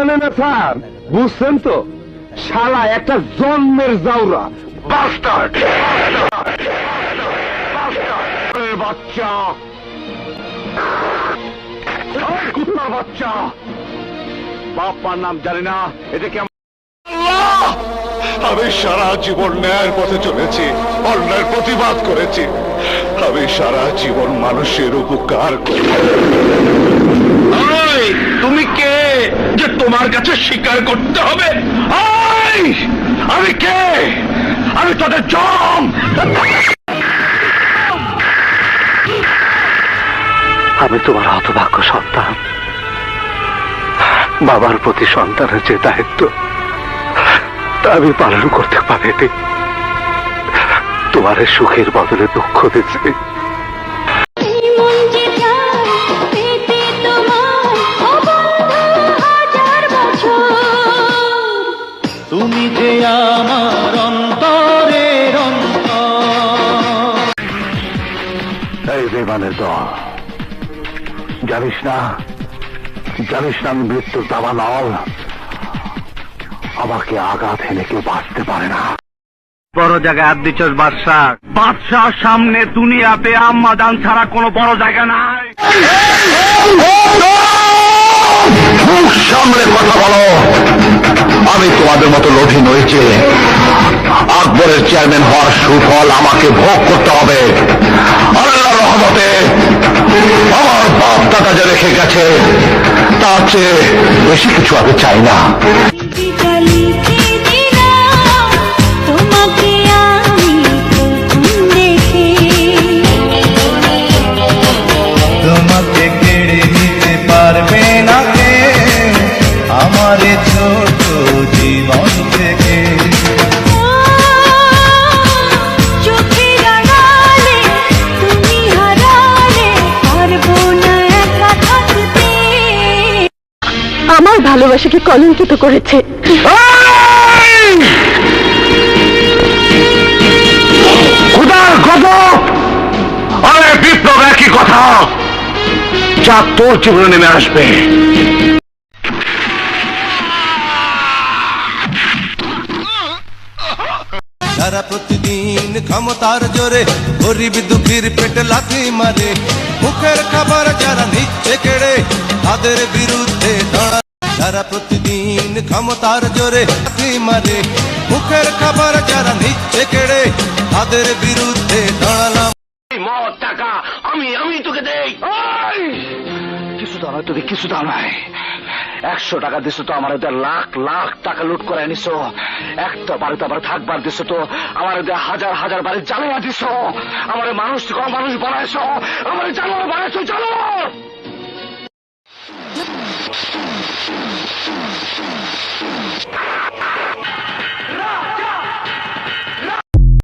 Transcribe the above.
জানে না স্যার, বুঝছেন তো? শালা একটা জন্মের জাউরা বাস্টার্ড বাচ্চা, কুত্তার বাচ্চা। বাপ্পার নাম জানি না, এটা কি? আমি সারা জীবন ন্যায়ের পথে চলেছি, অন্যায়ের প্রতিবাদ করেছি। আমি সারা জীবন মানুষের উপকার করেছি। তুমি কে যে তোমার কাছে স্বীকার করতে হবে? আমি কে? আমি তোদের জম। আমি তোমার হতভাগ্য সন্তান। বাবার প্রতি সন্তানের যে দায়িত্ব তা আমি পালন করতে পারিনি। তোমার সুখের বদলে দুঃখ দিচ্ছি। তুমি যে আমার অন্তরের অন্তর। এই বেমানের দল, জানিস না আমি মৃত্যুর দাবানল। আমাকে আঘাত হেনে কেউ বাঁচতে পারে না। বড় জায়গায় হাত দিচ্ছস বাদশাহ। বাদশাহ সামনে দুনিয়াতে আম্মা জান ছাড়া কোনো বড় জায়গা নাই। মুখ সামনে কথা বলো। আমি তোমাদের মতো লোভী নই যে আকবরের চেয়ারম্যান হওয়ার সুফল আমাকে ভোগ করতে হবে। আল্লাহর রহমতে আমার বাপ দাদা যা রেখে গেছে তার চেয়ে বেশি কিছু আমি চাই না। তোমাকে কেড়ে নিতে পারবে না কে আমার ছোট জীবন থেকে। আমার ভালোবাসাকে কলঙ্কিত করেছে। খোদার গজব! আরে বিপ্লব একই কথা যা তোর জীবনে নেমে আসবে। যারা প্রতিদিন ক্ষমতার জোরে গরিব দুঃখীর পেটে লাথি মারে, মুখের খাবার যারা নিচ্ছে কেড়ে তাদের বিরুদ্ধে দাঁড়া। যারা প্রতিদিন ক্ষমতার জোরে লাথি মারে, মুখের খাবার যারা নিচ্ছে কেড়ে তাদের বিরুদ্ধে দাঁড়ালাম। মদ টাকা আমি তোকে দেই। কিছু দাও নয়, তোকে কিছু দাও নয়। 100 টাকা দিছো তো আমার লাখ লাখ টাকা লুট করে আনিছো। একটা বাড়িতে আবার থাকবার দিছো তো আমার হাজার হাজার বাড়ি জ্বালিয়ে দিছো। আমার মানুষ বানাইছো, আমার জানোয়ার বানাইছো, জানোয়ার।